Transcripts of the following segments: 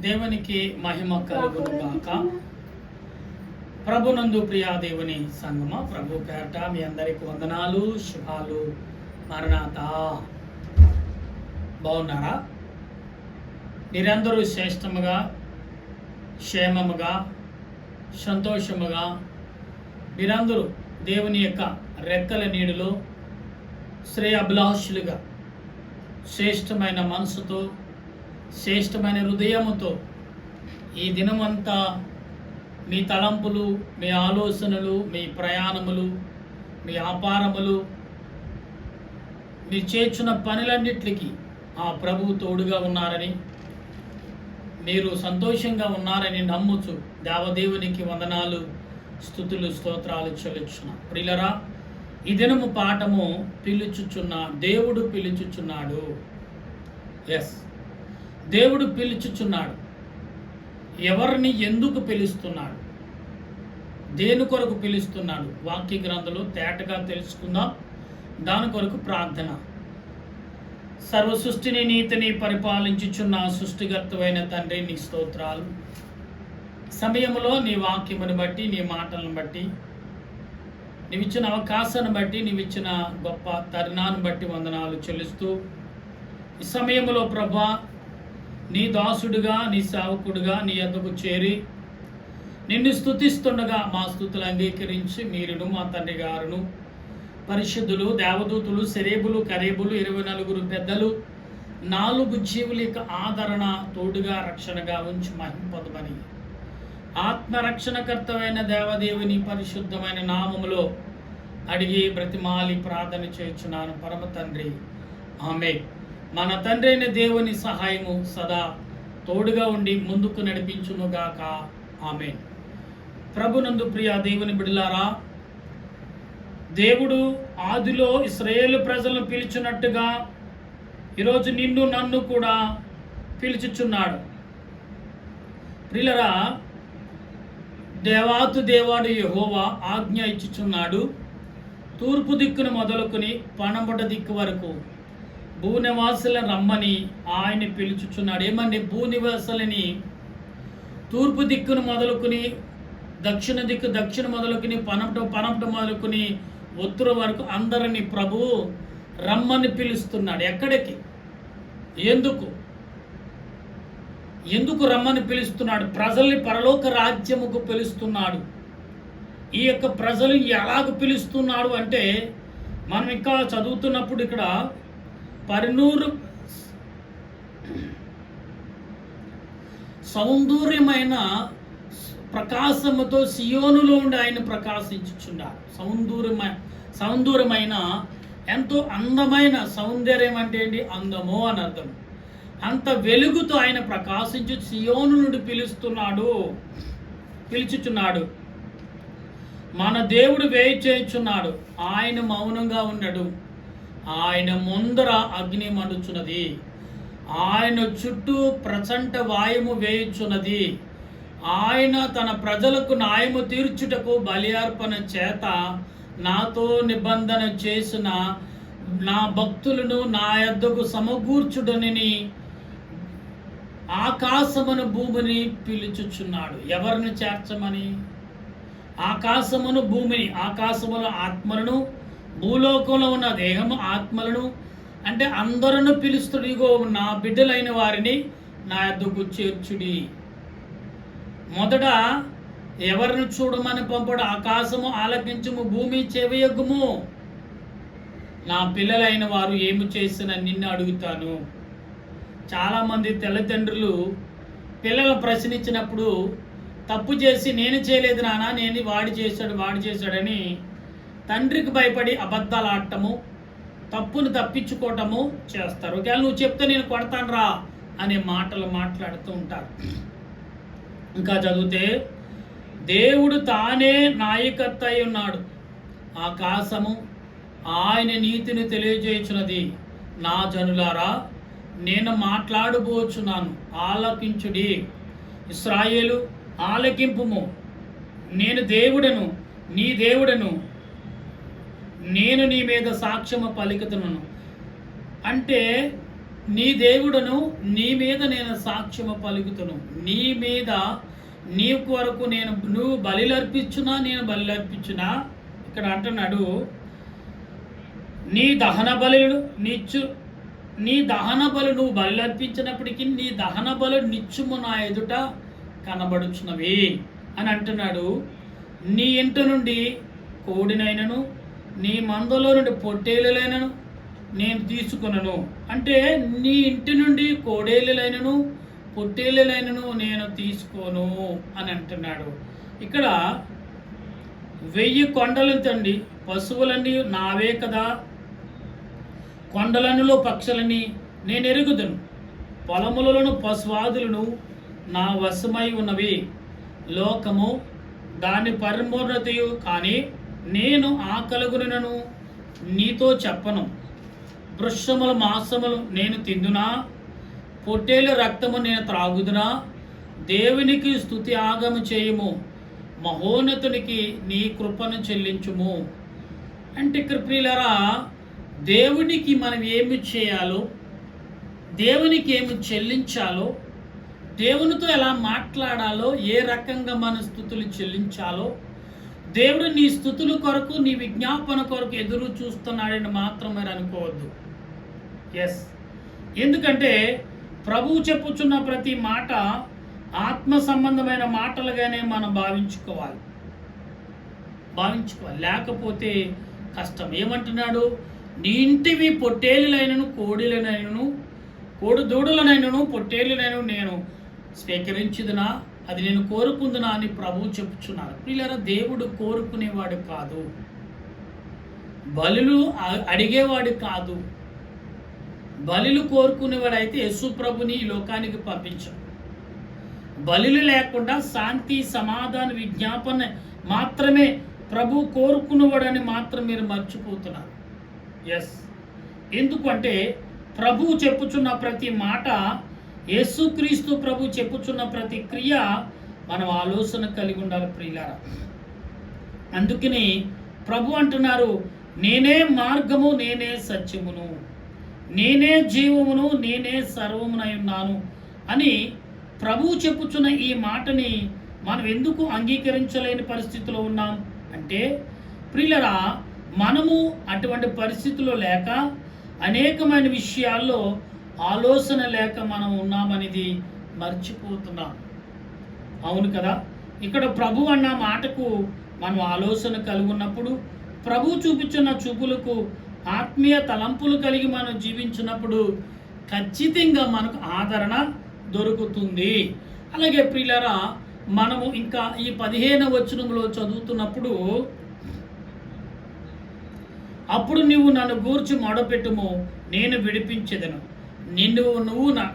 దేవునికి మహిమ కలుగును గాక. ప్రభునందు ప్రియా దేవుని సంగమ, ప్రభు పేట మీ అందరికి వందనాలు, శుభాలు. మరణాత బాగున్నారా? మీరందరూ శ్రేష్టముగా, క్షేమముగా, సంతోషముగా, మీరందరూ దేవుని యొక్క రెక్కల నీడలో శ్రేయాభిలాషులుగా, శ్రేష్టమైన మనసుతో, శ్రేష్టమైన హృదయముతో ఈ దినమంతా మీ తలంపులు, మీ ఆలోచనలు, మీ ప్రయాణములు, మీ వ్యాపారములు, మీరు చేర్చున్న పనులన్నిటికీ ఆ ప్రభువు తోడుగా ఉన్నారని, మీరు సంతోషంగా ఉన్నారని నమ్ముచు దేవదేవునికి వందనాలు, స్తుతులు, స్తోత్రాలు చెల్లించున్నా. ప్రియులరా, ఈ దినము పాఠము దేవుడు పిలుచుచున్నాడు. ఎస్, దేవుడు పిలుచుచున్నాడు. ఎవరిని ఎందుకు పిలుస్తున్నాడు, దేని కొరకు పిలుస్తున్నాడు, వాక్య గ్రంథంలో తేటగా తెలుసుకుందాం. దాని కొరకు ప్రార్థన. సర్వ సృష్టిని నీతిని పరిపాలించుచున్న సృష్టికర్తవైన తండ్రి, నీ స్తోత్రాలు. సమయంలో నీ వాక్యమును బట్టి, నీ మాటలను బట్టి, నీవిచ్చిన అవకాశాన్ని బట్టి, నీవిచ్చిన గొప్ప తరుణాన్ని బట్టి వందనాలు చెల్లిస్తూ, ఈ సమయంలో ప్రభా, నీ దాసుడుగా, నీ సేవకుడుగా నీ యొద్దకు చేరి నిన్ను స్తుతిస్తుండగా మా స్తుతులు అంగీకరించి మీరును, మా తండ్రి గారును, పరిశుద్ధులు, దేవదూతులు, సెరేబులు, కరేబులు, 24 పెద్దలు, 4 జీవుల యొక్క ఆదరణ తోడుగా, రక్షణగా ఉంచి మహింపదమని ఆత్మరక్షణకర్తమైన దేవదేవుని పరిశుద్ధమైన నామములో అడిగి బ్రతిమాలి ప్రార్థన చేయుచున్నాను పరమ తండ్రి, ఆమేన్. మన తండ్రి అయిన దేవుని సహాయము సదా తోడుగా ఉండి ముందుకు నడిపించునుగాక, ఆమేన్. ప్రభునందు ప్రియ దేవుని బిడ్డలారా, దేవుడు ఆదిలో ఇశ్రాయేలు ప్రజలను పిలిచినట్టుగా ఈరోజు నిన్ను నన్ను కూడా పిలుచుచున్నాడు. ప్రియులరా, దేవాడు యెహోవా ఆజ్ఞ ఇచ్చుచున్నాడు. తూర్పు దిక్కును మొదలుకొని పడమట దిక్కు వరకు భూనివాసులను రమ్మని ఆయన పిలుచుచున్నాడు. ఏమండి, భూనివాసులని తూర్పు దిక్కును మొదలుకొని, దక్షిణ మొదలుకొని, పనమట మొదలుకొని ఉత్తరం వరకు అందరినీ ప్రభువు రమ్మని పిలుస్తున్నాడు. ఎక్కడికి, ఎందుకు రమ్మని పిలుస్తున్నాడు? ప్రజల్ని పరలోక రాజ్యముకు పిలుస్తున్నాడు. ఈ యొక్క ప్రజలు ఎలాగ పిలుస్తున్నాడు అంటే, మనం ఇంకా చదువుతున్నప్పుడు ఇక్కడ సౌందర్యమైన ప్రకాశముతో సియోనులో ఉండి ఆయన ప్రకాశించుచున్నాడు. సౌందర్యమైన ఎంతో అందమైన, సౌందర్యం అంటే ఏంటి? అందము అని అర్థం. అంత వెలుగుతో ఆయన ప్రకాశించు సియోను నుండి పిలుచుచున్నాడు. మన దేవుడు వేయి చేయుచున్నాడు. ఆయన మౌనంగా ఉండడు. ఆయన ముందర అగ్ని మండుచున్నది. ఆయన చుట్టూ ప్రచండ వాయువు వేయుచున్నది. ఆయన తన ప్రజలకు న్యాయము తీర్చుటకు బలియార్పణ చేత నాతో నిబంధన చేసిన నా భక్తులను నా యొద్దకు సమకూర్చుడని ఆకాశమును భూమిని పిలుచుచున్నాడు. ఎవరిని చేర్చమని? ఆకాశమును భూమిని, ఆకాశములో ఆత్మలను, భూలోకంలో ఉన్న దేహము ఆత్మలను, అంటే అందరూ పిలుస్తుడు. ఇగో నా బిడ్డలైన వారిని నా యొద్దకు చేర్చుడి. మొదట ఎవరిని చూడమని పంపడు? ఆకాశము ఆలకించుము, భూమి చెవియొగ్గుము. నా పిల్లలైన వారు ఏమి చేసిన నిన్ను అడుగుతాను. చాలామంది తల్లిదండ్రులు పిల్లలు ప్రశ్నించినప్పుడు తప్పు చేసి, నేను చేయలేదు నాన్న, నేను వాడు చేశాడని తండ్రికి భయపడి అబద్ధాలు ఆడటము, తప్పును తప్పించుకోవటము చేస్తారు. ఒకవేళ నువ్వు చెప్తే నేను కొడతాను రా అనే మాటలు మాట్లాడుతూ ఉంటారు. ఇంకా చదివితే, దేవుడు తానే నాయకత్వ అయి ఉన్నాడు. ఆకాశము ఆయన నీతిని తెలియజేయుచున్నది. నా జనులారా, నేను మాట్లాడబోచున్నాను, ఆలకించుడి. ఇశ్రాయేలు ఆలకింపుము. నేను దేవుడను, నీ దేవుడను, నేను నీ మీద సాక్ష్యము పలుకుతున్నాను. అంటే నీ దేవుడను నీ మీద నేను సాక్ష్యము పలుకుతును, నీ మీద నీ కొరకు నువ్వు బలిలర్పించునా నేను బలిలర్పించునా. ఇక్కడ అంటున్నాడు, నీ దహన బలు నువ్వు బలిలర్పించినప్పటికీ నీ దహన బలు నిత్యము నా ఎదుట కనబడుచున్నవి అని అంటున్నాడు. నీ ఇంటి నుండి కోడినైనను నీ మందలో నుండి పొట్టేలులైనను నేను తీసుకునను. అంటే నీ ఇంటి నుండి కోడేళ్ళైనను పొట్టేళ్ళైనను నేను తీసుకోను అని అంటున్నాడు. ఇక్కడ 1000 కొండలు తండి పశువులన్నీ నావే కదా, కొండలనులో పక్షులని నేను ఎరుగుదును, పొలములను పశువాదులను నా వశమై ఉన్నవి. లోకము దాని పరిపూర్ణతయు కానీ నేను ఆకలుగునను నీతో చెప్పను. వృక్షముల మాంసములు నేను తిందునా, పొట్టేలు రక్తము నేను త్రాగుదునా. దేవునికి స్తుతి ఆగము చేయము, మహోన్నతునికి నీ కృపను చెల్లించుము. అంటే ఇక్కడ ప్రియులారా, దేవునికి మనం ఏమి చేయాలో, దేవునికి ఏమి చెల్లించాలో, దేవునితో ఎలా మాట్లాడాలో, ఏ రకంగా మన స్తుతులు చెల్లించాలో, దేవుడు నీ స్తుతుల కొరకు నీ విజ్ఞాపన కొరకు ఎదురు చూస్తున్నాడని మాత్రం మీరు అనుకోవద్దు. ఎస్, ఎందుకంటే ప్రభువు చెప్పుచున్న ప్రతి మాట ఆత్మ సంబంధమైన మాటలుగానే మనం భావించుకోవాలి. లేకపోతే కష్టం. ఏమంటున్నాడు, నీ ఇంటివి పొట్టేలులైనను కోడిలనైనను కోడిదూడలనైనను పొట్టేలునైనను నేను స్వీకరించుదునా, అది నేను కోరుకుందునా అని ప్రభువు చెప్పుచున్నారు. పిల్లరా, దేవుడు కోరుకునేవాడు కాదు, బలులు అడిగేవాడు కాదు. బలులు కోరుకునేవాడైతే యేసు ప్రభుని ఈ లోకానికి పంపించాడు. బలులు లేకుండా శాంతి సమాధాన విజ్ఞాపన మాత్రమే ప్రభు కోరుకునేవాడని మాత్రం మీరు మర్చిపోతున్నారు. ఎస్, ఎందుకంటే ప్రభువు చెప్పుచున్న ప్రతి మాట, యేసుక్రీస్తు ప్రభు చెప్పుచున్న ప్రతి క్రియ మనం ఆలోచన కలిగి ఉండాలి ప్రియులారా. అందుకని ప్రభు అంటున్నారు, నేనే మార్గము, నేనే సత్యమును, నేనే జీవమును, నేనే సర్వమునై ఉన్నాను అని ప్రభువు చెప్పుచున్న ఈ మాటని మనం ఎందుకు అంగీకరించలేని పరిస్థితిలో ఉన్నాం అంటే, ప్రియులరా, మనము అటువంటి పరిస్థితుల్లో లేక అనేకమైన విషయాల్లో ఆలోచన లేక మనం ఉన్నామనేది మర్చిపోతున్నాం. అవును కదా. ఇక్కడ ప్రభు అన్న మాటకు మనం ఆలోచన కలిగి ఉన్నప్పుడు, ప్రభు చూపించిన చూపులకు ఆత్మీయ తలంపులు కలిగి మనం జీవించినప్పుడు ఖచ్చితంగా మనకు ఆదరణ దొరుకుతుంది. అలాగే ప్రియులారా, మనము ఇంకా ఈ 15వ వచనంలో చదువుతున్నప్పుడు, అప్పుడు నువ్వు నన్ను గూర్చి మొడపెట్టుము, నేను విడిపించెదను నువ్వు నా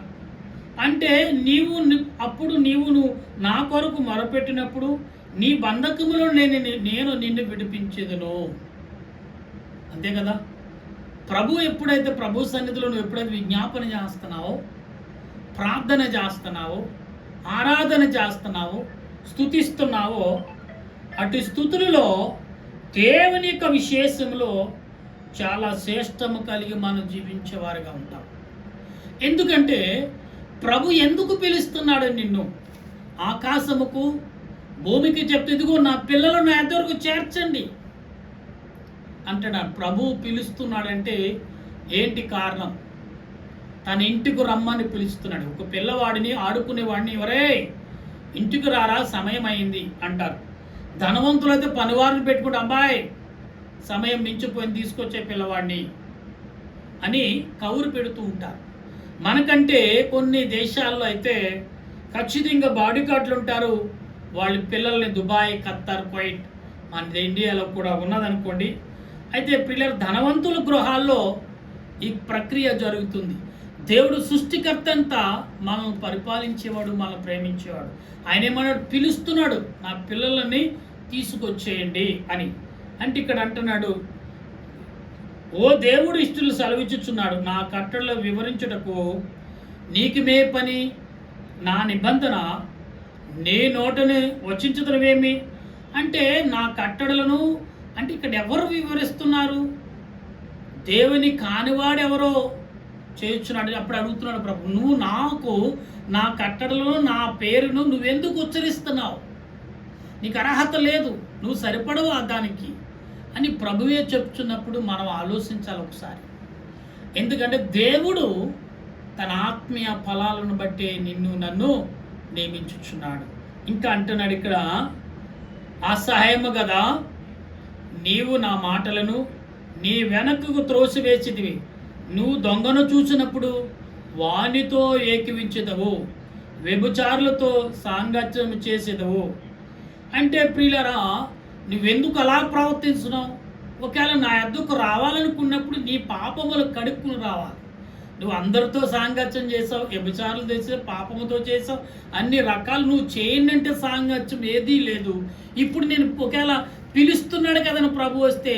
అంటే అప్పుడు నీవు నా కొరకు మొరపెట్టినప్పుడు నీ బంధకములో నేను నిన్ను విడిపించెదను. అంతే కదా. ఎప్పుడైతే ప్రభు సన్నిధిలో నువ్వు ఎప్పుడైతే విజ్ఞాపన చేస్తున్నావో, ప్రార్థన చేస్తున్నావో, ఆరాధన చేస్తున్నావో, స్తుతిస్తున్నావో, అటు స్తుతులలో దేవుని యొక్క విశేషంలో చాలా శ్రేష్టము కలిగి మనం జీవించేవారుగా ఉంటాం. ఎందుకంటే ప్రభు ఎందుకు పిలుస్తున్నాడు నిన్ను? ఆకాశముకు భూమికి చెప్తే, ఇదిగో నా పిల్లలు నా ఎదురుకు చేర్చండి అంటున్నాడు. ప్రభు పిలుస్తున్నాడంటే ఏంటి కారణం? తన ఇంటికి రమ్మని పిలుస్తున్నాడు. ఒక పిల్లవాడిని, ఆడుకునేవాడిని, ఎవరే ఇంటికి రారా, సమయం అయింది అంటారు. ధనవంతులైతే పనివారిని పెట్టుకుంటే, అబ్బాయి సమయం మించిపోయింది, తీసుకొచ్చే పిల్లవాడిని అని కౌరు పెడుతూ ఉంటారు. మనకంటే కొన్ని దేశాల్లో అయితే ఖచ్చితంగా బాడీగార్డులు ఉంటారు. వాళ్ళ పిల్లల్ని దుబాయ్, ఖత్తర్, కువైట్, మన ఇండియాలో కూడా ఉన్నదనుకోండి. అయితే పిల్లలు ధనవంతుల గృహాల్లో ఈ ప్రక్రియ జరుగుతుంది. దేవుడు సృష్టికర్త అంతా మనం పరిపాలించేవాడు, మనం ప్రేమించేవాడు. ఆయన ఏమన్నాడు? పిలుస్తున్నాడు, నా పిల్లలని తీసుకొచ్చేయండి అని. అంటే ఇక్కడ అంటున్నాడు, ఓ దేవుడు ఇష్టలు సెలవిచ్చుచున్నాడు, నా కట్టడలు వివరించుటకు నీకు మే పని, నా నిబంధన నీ నోటని వచించుదవేమి అంటే నా కట్టడలను. అంటే ఇక్కడ ఎవరు వివరిస్తున్నారు? దేవుని కానివాడెవరో చేయుచున్నాడు. అప్పుడు అడుగుతున్నాడు ప్రభు, నువ్వు నాకు నా కట్టడలో నా పేరును నువ్వెందుకు ఉచ్చరిస్తున్నావు? నీకు అర్హత లేదు, నువ్వు సరిపడవు దానికి అని ప్రభువే చెప్తున్నప్పుడు మనం ఆలోచించాలి ఒకసారి. ఎందుకంటే దేవుడు తన ఆత్మీయ ఫలాలను బట్టి నిన్ను నన్ను నియమించుచున్నాడు. ఇంకా అంటున్నాడు ఇక్కడ, అసహాయము కదా నీవు నా మాటలను నీ వెనకకు త్రోసివేసిదివి, నువ్వు దొంగను చూసినప్పుడు వానితో ఏకీవించెదవు, వ్యభిచారులతో సాంగత్యం చేసేదవు. అంటే ప్రియులరా, నువ్వెందుకు అలా ప్రవర్తిస్తున్నావు? ఒకవేళ నా ఎద్దుకు రావాలనుకున్నప్పుడు నీ పాపములు కడుక్కుని రావాలి. నువ్వు అందరితో సాంగత్యం చేసావు, వ్యభిచారులు చేసావు, పాపముతో చేసావు, అన్ని రకాలు నువ్వు చేయండి అంటే సాంగత్యం ఏదీ లేదు. ఇప్పుడు నేను ఒకవేళ పిలుస్తున్నాడు కదా ప్రభు వస్తే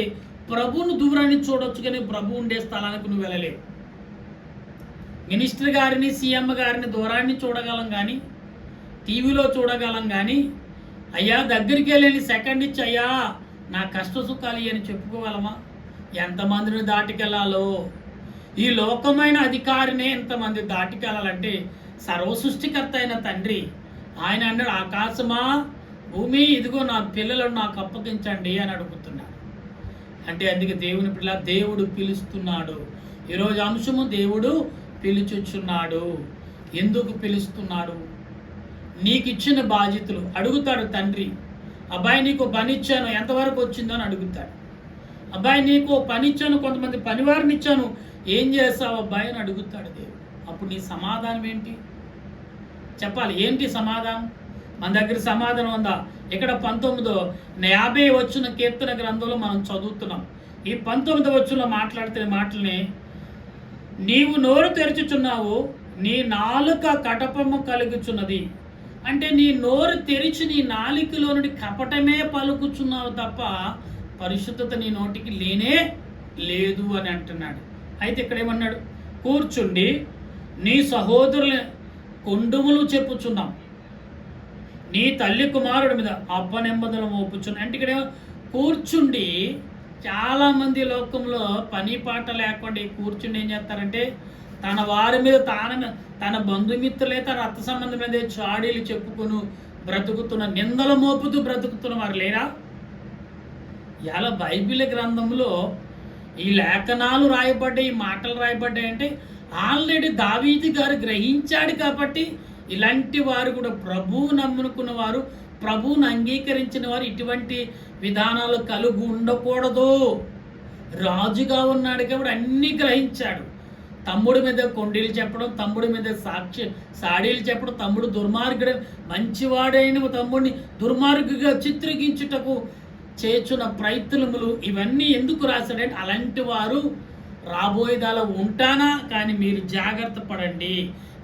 ప్రభువును దూరాన్ని చూడొచ్చు, కానీ ప్రభు ఉండే స్థలానికి నువ్వు వెళ్ళలేవు. మినిస్టర్ గారిని, సీఎం గారిని దూరాన్ని చూడగలం కానీ, టీవీలో చూడగలం కానీ, అయ్యా దగ్గరికి వెళ్ళి సెకండ్ ఇచ్చి అయ్యా నా కష్ట సుఖాలు అని చెప్పుకోగలమా? ఎంతమందిని దాటికెళ్ళాలో? ఈ లోకమైన అధికారినే ఎంతమంది దాటికెళ్ళాలంటే సర్వసృష్టికర్త అయిన తండ్రి ఆయన అన్నాడు, ఆకాశమా భూమి ఇదిగో నా పిల్లలను నాకు అప్పగించండి అని అడుగుతున్నాడు. అంటే అందుకే దేవుని పిల్ల దేవుడు పిలుస్తున్నాడు. ఈరోజు అంశము దేవుడు పిలుచుచున్నాడు. ఎందుకు పిలుస్తున్నాడు? నీకు ఇచ్చిన బాధ్యతలు అడుగుతాడు తండ్రి. అబ్బాయి నీకు పని ఇచ్చాను, ఎంతవరకు వచ్చిందో అని అడుగుతాడు. అబ్బాయి నీకు పని ఇచ్చాను, కొంతమంది పనివారిని ఇచ్చాను, ఏం చేస్తావు అబ్బాయి అని అడుగుతాడు దేవుడు. అప్పుడు నీ సమాధానం ఏంటి చెప్పాలి? ఏంటి సమాధానం? మన దగ్గర సమాధానం ఉందా? ఇక్కడ 19:50 వచ్చిన కీర్తన గ్రంథంలో మనం చదువుతున్నాం. ఈ 19 వచ్చిన మాట్లాడుతున్న మాటల్ని, నీవు నోరు తెరుచుచున్నావు, నీ నాలుక కటపము కలుగుచున్నది. అంటే నీ నోరు తెరిచి నీ నాలికలో నుండి కపటమే పలుకుచున్నావు తప్ప పరిశుద్ధత నీ నోటికి లేనే లేదు అని అంటున్నాడు. అయితే ఇక్కడ ఏమన్నాడు? కూర్చుండి నీ సహోదరుల కొండుములు చెప్పుచున్నాం, నీ తల్లి కుమారుడి మీద అబ్బనెంబదలు మోపుచున్నాం. అంటే ఇక్కడ కూర్చుండి, చాలామంది లోకంలో పని పాట లేకుండా కూర్చుండి ఏం చేస్తారంటే తన వారి మీద తన బంధుమిత్రులే తన రక్త సంబంధం మీద చాడీలు చెప్పుకుని బ్రతుకుతున్న, నిందలు మోపుతూ బ్రతుకుతున్న వారు లేరా? ఇలా బైబిల్ గ్రంథంలో ఈ లేఖనాలు రాయబడ్డాయి, ఈ మాటలు రాయబడ్డాయి అంటే ఆల్రెడీ దావీదు గారు గ్రహించాడు. కాబట్టి ఇలాంటి వారు కూడా ప్రభువు నమ్ముకున్న వారు, ప్రభువును అంగీకరించిన వారు ఇటువంటి విధానాలు కలిగి ఉండకూడదు. రాజుగా ఉన్నాడు కాబట్టి అన్నీ గ్రహించాడు. తమ్ముడి మీద కొండీలు చెప్పడం, తమ్ముడి మీద సాడీలు చెప్పడం, తమ్ముడు దుర్మార్గుడు, మంచివాడైన తమ్ముడిని దుర్మార్గుగా చిత్రీకరించుటకు చేస్తున్న ప్రయత్నములు ఇవన్నీ ఎందుకు రాశాడంటే అలాంటి వారు రాబోయేదాలా ఉంటానా, కానీ మీరు జాగ్రత్త పడండి.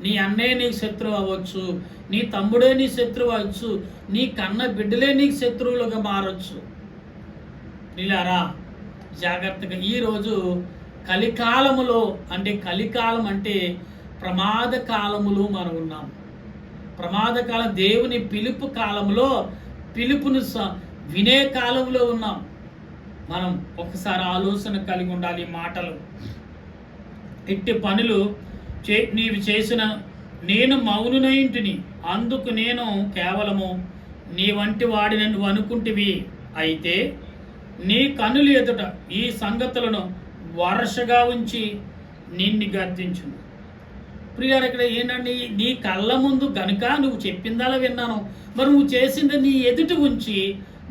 నీ అన్నయ్య నీకు శత్రువు అవ్వచ్చు, నీ తమ్ముడే నీ శత్రువు అవ్వచ్చు, నీ కన్న బిడ్డలే నీకు శత్రువులుగా మారచ్చు. ఇలారా జాగ్రత్తగా. ఈరోజు కలికాలములో, అంటే కలికాలం అంటే ప్రమాద కాలములో మనం ఉన్నాం. ప్రమాదకాలం, దేవుని పిలుపు కాలంలో, పిలుపును వినే కాలంలో ఉన్నాం. మనం ఒకసారి ఆలోచన కలిగి ఉండాలి. మాటలు ఇట్టి పనులు నీవు చేసిన నేను మౌనునైంటిని, అందుకు నేను కేవలము నీ వంటి వాడిని నువ్వు అనుకుంటివి. అయితే నీ కన్నుల ఎదుట ఈ సంగతులను వరుసగా ఉంచి నిన్ను గద్దించును. ప్రియారు, ఇక్కడ ఏంటండి? నీ కళ్ళ ముందు గనుక నువ్వు చెప్పిందలా విన్నాను, మరి నువ్వు చేసింది నీ ఎదుట ఉంచి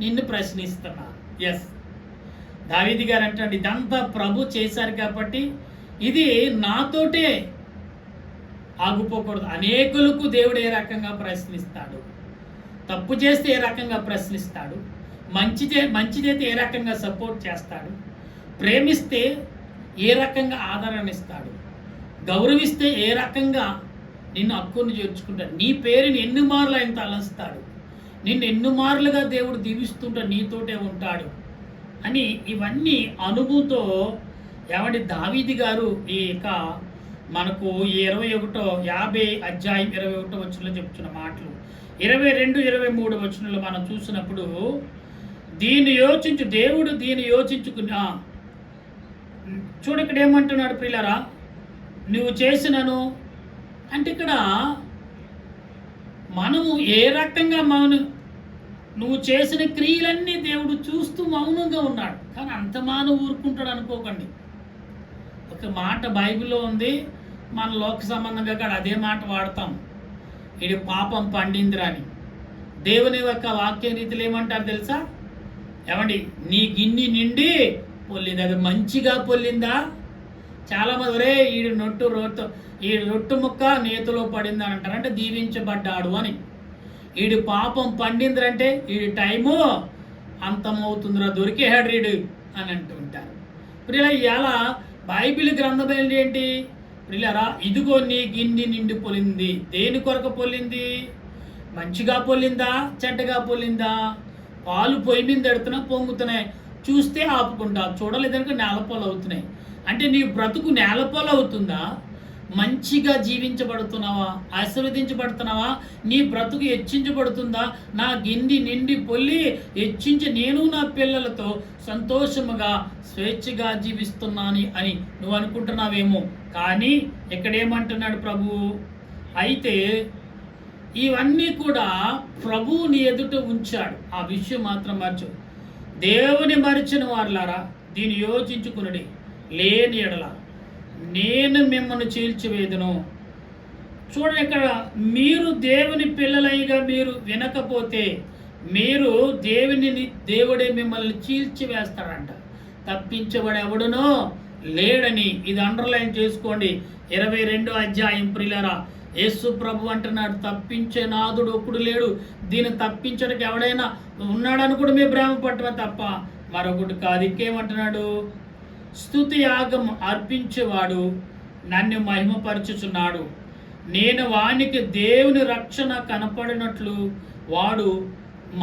నిన్ను ప్రశ్నిస్తున్నా. ఎస్, దావీదు గారు అంటే ఇదంతా ప్రభు చేశారు కాబట్టి ఇది నాతోటే ఆగిపోకూడదు. అనేకులకు దేవుడు ఏ రకంగా ప్రశ్నిస్తాడు, తప్పు చేస్తే ఏ రకంగా ప్రశ్నిస్తాడు, మంచి చేస్తే ఏ రకంగా సపోర్ట్ చేస్తాడు, ప్రేమిస్తే ఏ రకంగా ఆదరణ ఇస్తాడు, గౌరవిస్తే ఏ రకంగా నిన్ను హక్కును చేర్చుకుంటాడు, నీ పేరుని ఎన్ని మార్లు ఆయన తలంస్తాడు, నిన్ను ఎన్ని మార్లుగా దేవుడు దీవిస్తుంటాడు, నీతోటే ఉంటాడు అని ఇవన్నీ అనుభూతో ఏమంటే దావీదు గారు ఈ మనకు 50 అధ్యాయం 21 వచనంలో చెప్తున్న మాటలు 22, 23 వచనంలో మనం చూసినప్పుడు దేవుడు దీన్ని యోచించుకున్నా. చూడు ఇక్కడ ఏమంటున్నాడు ప్రియులారా, నువ్వు చేసినను అంటే ఇక్కడ మనము ఏ రకంగా నువ్వు చేసిన క్రియలన్నీ దేవుడు చూస్తూ మౌనంగా ఉన్నాడు. కానీ అంత ఊరుకుంటాడు అనుకోకండి. ఒక మాట బైబిల్లో ఉంది, మన లోక సంబంధంగా కూడా అదే మాట వాడతాం, ఇది పాపం పండిందిరా అని. దేవుని యొక్క వాక్య రీతిలో ఏమంటారు తెలుసా? ఏమండి, నీ గిన్నె నిండి పొల్లింది, అది మంచిగా పొల్లిందా? చాలామంది ఒరే ఈ రొట్టు ముక్క నేతిలో పడింది అని అంటారు, అంటే దీవించబడ్డాడు అని. వీడి పాపం పండిందిరంటే వీడి టైము అంతమవుతుందిరా, దొరికేహాడు రీడు అని అంటుంటారు. ఇలా ఇలా బైబిల్ గ్రంథం ఏంటి? ప్రియులారా, ఇదిగో నీ గిన్నె నిండి పొలింది. దేని కొరకు పొలింది? మంచిగా పొలిందా, చెడ్డగా పొలిందా? పాలు పొయ్యి మీద ఎడుతున్నా పొంగుతున్నాయి, చూస్తే ఆపుకుంటా, చూడలేదనుక నేలపాలు అవుతున్నాయి. అంటే నీ బ్రతుకు నేలపాలు అవుతుందా? మంచిగా జీవించబడుతున్నావా? ఆశీర్వదించబడుతున్నావా? నీ బ్రతుకు హెచ్చించబడుతుందా? నా గిన్నె నిండి పొల్లి హెచ్చించి నేను నా పిల్లలతో సంతోషముగా స్వేచ్ఛగా జీవిస్తున్నాను అని నువ్వు అనుకుంటున్నావేమో. కానీ ఇక్కడేమంటున్నాడు ప్రభువు? అయితే ఇవన్నీ కూడా ప్రభువు నీ ఎదుట ఉంచాడు. ఆ విషయం మాత్రం మర్చు. దేవుని మరిచిన వారులారా, దీన్ని యోచించుకునడి. లేని ఎడల నేను మిమ్మల్ని చీల్చివేదును. చూడండి, ఇక్కడ మీరు దేవుని పిల్లలైగా మీరు వినకపోతే మీరు దేవుడే మిమ్మల్ని చీల్చివేస్తాడంట. తప్పించబడెవడునో లేడని ఇది అండర్లైన్ చేసుకోండి. 22వ అధ్యాయం ప్రియులారా, యేసు ప్రభు అంటున్నాడు, తప్పించే నాదుడు ఒక్కడు లేడు, దీన్ని తప్పించడానికి ఎవడైనా ఉన్నాడని కూడా మీ భ్రమ పట్టమే తప్ప మరొకటి కాదు. ఇంకేమంటున్నాడు? స్తుతి యాగం అర్పించేవాడు నన్ను మహిమపరచుచున్నాడు, నేను వానికి దేవుని రక్షణ కనపడినట్లు వాడు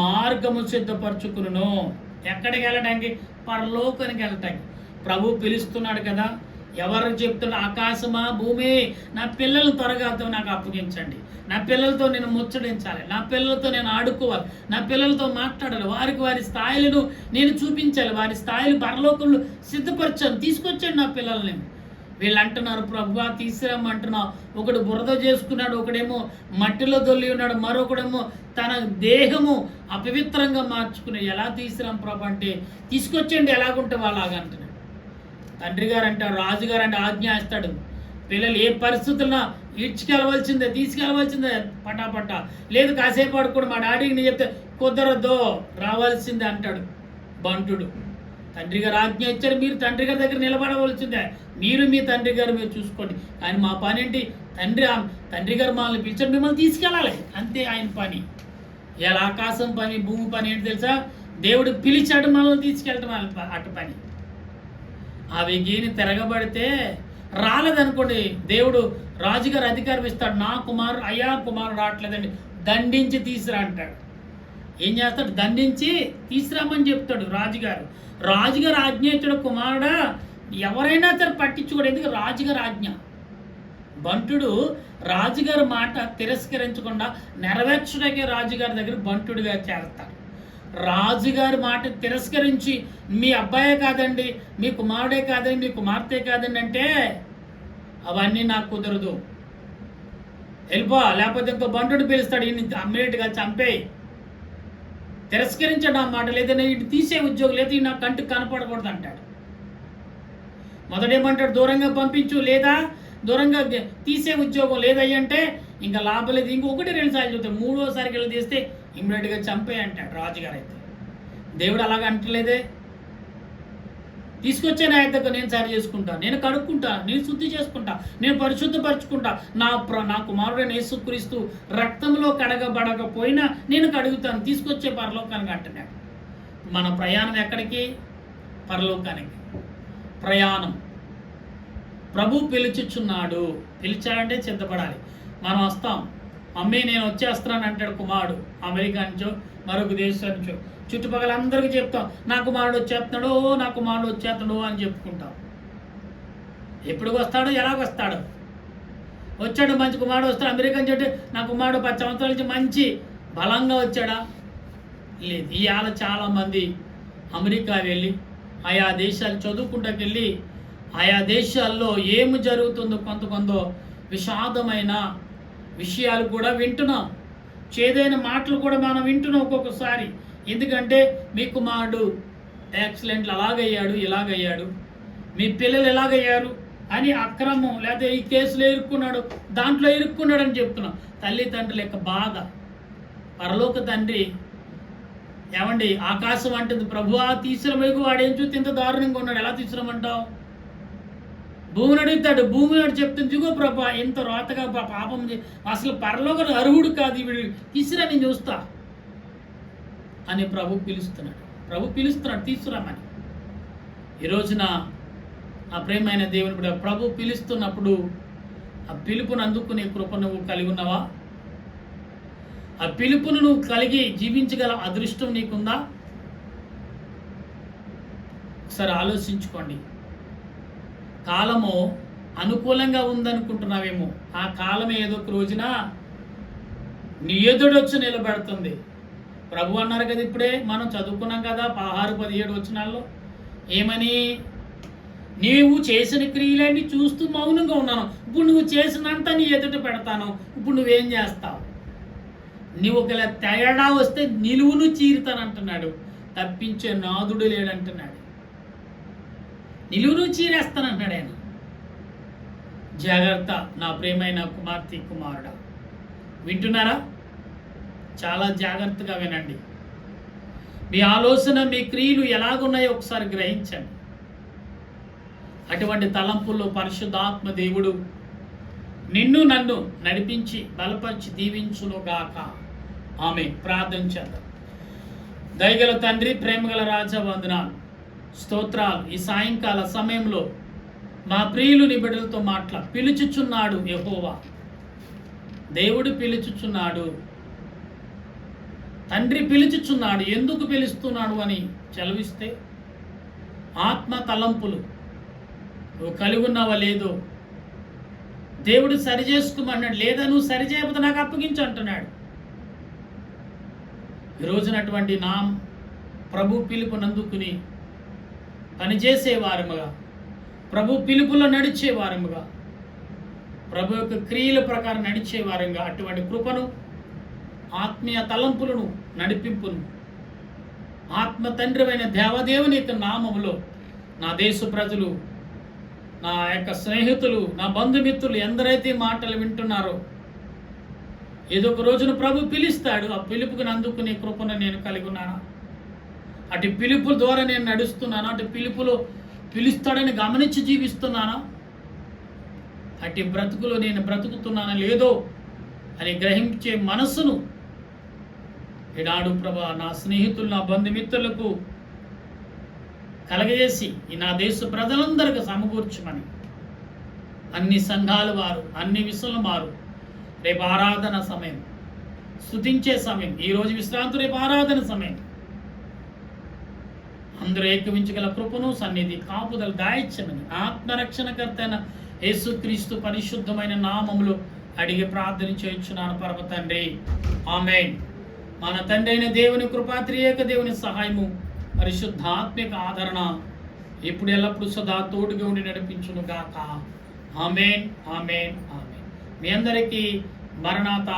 మార్గము సిద్ధపరచుకును. ఎక్కడికి వెళ్ళడానికి? పరలోకానికి వెళ్ళటానికి. ప్రభు పిలుస్తున్నాడు కదా. ఎవరు చెప్తున్నా? ఆకాశమా భూమి, నా పిల్లలు త్వరగా నాకు అప్పగించండి, నా పిల్లలతో నేను ముచ్చడించాలి, నా పిల్లలతో నేను ఆడుకోవాలి, నా పిల్లలతో మాట్లాడాలి, వారికి వారి స్థాయిలను నేను చూపించాలి, వారి స్థాయిలు పరలోకంలో సిద్ధపరచాను, తీసుకొచ్చాను నా పిల్లల్ని. వీళ్ళు అంటున్నారు, ప్రభువా తీసుకురమ్మంటున్నావు. ఒకడు బురద చేసుకున్నాడు, ఒకడేమో మట్టిలో దొల్లి ఉన్నాడు, మరొకడేమో తన దేహము అపవిత్రంగా మార్చుకుని ఎలా తీసుకురాం ప్రభు అంటే, తీసుకొచ్చండి ఎలాగుంటే అలాగంటున్నాడు. తండ్రి గారు అంటారు, రాజుగారు అంటే ఆజ్ఞ ఇస్తాడు. పిల్లలు ఏ పరిస్థితుల్లో ఈడ్చుకెళ్ళవలసిందే, తీసుకెళ్ళవలసిందే పటాపట్టా. లేదు కాసేపు ఆడుకోడు, మా డాడీకి నేను చెప్తే కుదరదో రావాల్సిందే అంటాడు బంటుడు. తండ్రి గారు ఆజ్ఞ ఇచ్చారు, మీరు తండ్రి గారి దగ్గర నిలబడవలసిందే, మీరు మీ తండ్రి గారు మీరు చూసుకోండి. కానీ మా పని ఏంటి? తండ్రి గారు మనల్ని పిలిచారు, మిమ్మల్ని తీసుకెళ్ళాలి, అంతే ఆయన పని. ఇలా ఆకాశం పని భూమి పని ఏంటి తెలుసా? దేవుడు పిలిచాడు, మనల్ని తీసుకెళ్ళటం అటు పని. అవి గీని తిరగబడితే రాలేదనుకోండి, దేవుడు రాజుగారు అధికారం ఇస్తాడు, నా కుమారుడు అయ్యా కుమారుడు రావట్లేదండి, దండించి తీసురా అంటాడు. ఏం చేస్తాడు? దండించి తీసుకురామని చెప్తాడు రాజుగారు. రాజుగారు ఆజ్ఞ ఇచ్చాడు, కుమారుడా ఎవరైనా సరే పట్టించుకోడు, ఎందుకు? రాజుగారు ఆజ్ఞ. బంటుడు రాజుగారి మాట తిరస్కరించకుండా నెరవేర్చడానికి రాజుగారి దగ్గర బంటుడిగా చేరతాడు. రాజుగారి మాట తిరస్కరించి మీ అబ్బాయే కాదండి, మీ కుమారుడే కాదండి, మీ కుమార్తె కాదండి అంటే అవన్నీ నాకు కుదరదు, వెళ్ళిపో, లేకపోతే ఇంకో బంటుడు పిలుస్తాడు, ఈయన్ని అమ్మేట్టుగా చంపేయి. తిరస్కరించడం ఆ మాట, లేదని ఇటు తీసే ఉద్యోగం, లేదా ఈ నా కంటికి కనపడకూడదు అంటాడు. మొదటేమంటాడు? దూరంగా పంపించు, లేదా దూరంగా తీసే ఉద్యోగం లేదయ్యంటే ఇంకా లాభం లేదు. ఇంకొకటి 2 సార్లు చూస్తాడు, 3వసారికి వెళ్ళి తీస్తే ఇమ్మీడియట్గా చంపే అంటాడు రాజుగారు. అయితే దేవుడు అలాగ అంటలేదే. తీసుకొచ్చే నా దగ్గర నేను సరి చేసుకుంటా, నేను కడుక్కుంటా, నేను శుద్ధి చేసుకుంటా, నేను పరిశుద్ధపరచుకుంటా, నా కుమారుడైన యేసుక్రీస్తు రక్తంలో కడగబడకపోయినా నేను కడుగుతాను, తీసుకొచ్చే పరలోకానికి అంటున్నాడు. మన ప్రయాణం ఎక్కడికి? పరలోకానికి ప్రయాణం. ప్రభు పిలుచుచున్నాడు. పిలిచాడంటే సిద్ధపడాలి. మనం వస్తాం, మమ్మీ నేను వచ్చేస్తున్నాను అంటాడు కుమారుడు, అమెరికా నుంచో మరొక దేశం నుంచో. చుట్టుపక్కల అందరికీ చెప్తాం, నా కుమారుడు వచ్చేస్తున్నాడు, నా కుమారుడు వచ్చేస్తున్నాడు అని చెప్పుకుంటాం. ఎప్పుడు వస్తాడు? ఎలాగొస్తాడు? వచ్చాడు, మంచి కుమారుడు వస్తాడు. అమెరికా నుంచి అంటే నా కుమారుడు 10 సంవత్సరాల నుంచి మంచి బలంగా వచ్చాడా? లేదు. ఇవాళ చాలామంది అమెరికా వెళ్ళి ఆయా దేశాలు చదువుకుంటాకి వెళ్ళి ఆయా దేశాల్లో ఏమి జరుగుతుందో కొంత విషాదమైన విషయాలు కూడా వింటున్నాం. చేదైన మాటలు కూడా మనం వింటున్నాం ఒక్కొక్కసారి. ఎందుకంటే మీ కుమారుడు యాక్సిడెంట్లు అలాగయ్యాడు, ఇలాగయ్యాడు, మీ పిల్లలు ఎలాగయ్యారు అని అక్రమం లేదా ఈ కేసులో ఇరుక్కున్నాడు, దాంట్లో ఇరుక్కున్నాడు అని చెప్తున్నాం. తల్లిదండ్రుల యొక్క బాధ. పరలోక తండ్రి ఏమండి ఆకాశం అంటుంది, ప్రభువా తీసుకురమేకు వాడేం చూస్తే ఇంత దారుణంగా ఉన్నాడు, ఎలా తీసుకురమంటావు? భూమిని అడుగుతాడు, భూమి నాడు చెప్తుంది, ఇదిగో ప్రభా ఇంత రోతగా పాపం అసలు పరలోక అర్హుడు కాదు వీడు, తీసుకురా నేను చూస్తా అని ప్రభు పిలుస్తున్నాడు తీసుకురామని. ఈ రోజున ఆ ప్రేమైన దేవుని కూడా ప్రభు పిలుస్తున్నప్పుడు ఆ పిలుపును అందుకునే కృప నువ్వు కలిగి ఉన్నావా? ఆ పిలుపును నువ్వు కలిగి జీవించగల అదృష్టం నీకుందా? ఒకసారి ఆలోచించుకోండి. కాలము అనుకూలంగా ఉందనుకుంటున్నావేమో, ఆ కాలం ఏదో ఒక రోజున నీ ఎదుడొచ్చి నిలబెడుతుంది. ప్రభు అన్నారు కదా, ఇప్పుడే మనం చదువుకున్నాం కదా 16-17 వచనాల్లో ఏమని? నీవు చేసిన క్రియలన్నీ చూస్తూ మౌనంగా ఉన్నాను, ఇప్పుడు నువ్వు చేసినంత నీ ఎదుట పెడతాను, ఇప్పుడు నువ్వేం చేస్తావు? నీవు ఒకవేళ తేడా వస్తే నిలువును చీరుతానంటున్నాడు, తప్పించే నాదుడు లేడంటున్నాడు. నిలువును చీరేస్తానంటున్నాడు ఆయన. జాగ్రత్త నా ప్రేమైన కుమార్తె కుమారుడా, వింటున్నారా? చాలా జాగ్రత్తగా వినండి. మీ ఆలోచన మీ క్రియలు ఎలాగున్నాయో ఒకసారి గ్రహించండి. అటువంటి తలంపుల్లో పరిశుద్ధాత్మ దేవుడు నిన్ను నన్ను నడిపించి బలపరిచి దీవించునుగాక. ఆమె ప్రార్థన చేద్దాం. దయగల తండ్రి, ప్రేమగల రాజా, వందనాలు, స్తోత్రాలు. ఈ సాయంకాల సమయంలో మా ప్రియులు నీ బిడ్డలతో పిలుచుచున్నాడు యెహోవా. దేవుడు పిలుచుచున్నాడు, తండ్రి పిలుచుచున్నాడు. ఎందుకు పిలుస్తున్నాడు అని చెలవిస్తే ఆత్మ తలంపులు నువ్వు కలిగి ఉన్నావా లేదో దేవుడు సరిచేసుకోమన్నాడు. లేదా నువ్వు సరిచేయకపోతే నాకు అప్పగించు అంటున్నాడు. ఈరోజునటువంటి నా ప్రభు పిలుపునందుకుని పనిచేసేవారముగా, ప్రభు పిలుపులో నడిచేవారముగా, ప్రభు యొక్క క్రియల ప్రకారం నడిచేవారంగా అటువంటి కృపను, ఆత్మీయ తలంపులను, నడిపింపును ఆత్మ తండ్రివైన దేవదేవుని యొక్క నామములో నా దేశ ప్రజలు, నా యొక్క స్నేహితులు, నా బంధుమిత్రులు ఎందరైతే మాటలు వింటున్నారో ఏదో ఒక రోజున ప్రభు పిలుస్తాడు. ఆ పిలుపుకు అందుకునే కృపను నేను కలిగి ఉన్నానా? అటు పిలుపుల ద్వారా నేను నడుస్తున్నానా? అటు పిలుపులో పిలుస్తాడని గమనించి జీవిస్తున్నానా? అటు బ్రతుకులో నేను బ్రతుకుతున్నానా లేదో అని గ్రహించే మనస్సును ఈనాడు ప్రభా నా స్నేహితులు, నా బంధుమిత్రులకు కలగజేసి ఈ నా దేశ ప్రజలందరికీ సమకూర్చమని, అన్ని సంఘాల వారు, అన్ని విషయాల వారు రేపు ఆరాధన సమయం, స్తుతించే సమయం, ఈరోజు విశ్రాంతి, రేపు ఆరాధన సమయం, అందరూ ఏకవించగల కృపను, సన్నిధి, కాపుదలు దాయిచ్చమని ఆత్మరక్షణకర్త అయిన యేసుక్రీస్తు పరిశుద్ధమైన నామములో అడిగి ప్రార్థన చేయుచున్నాను పరమ తండ్రి. ఆమేన్. మన తండ్రి అయిన దేవుని కృపా, త్రియేక దేవుని సహాయము, పరిశుద్ధాత్మిక ఆదరణ ఇప్పుడు ఎల్లప్పుడు సదా తోడుగా ఉండి నడిపించును గాక. ఆమేన్, ఆమేన్, ఆమేన్. మీ అందరికీ మరణాత.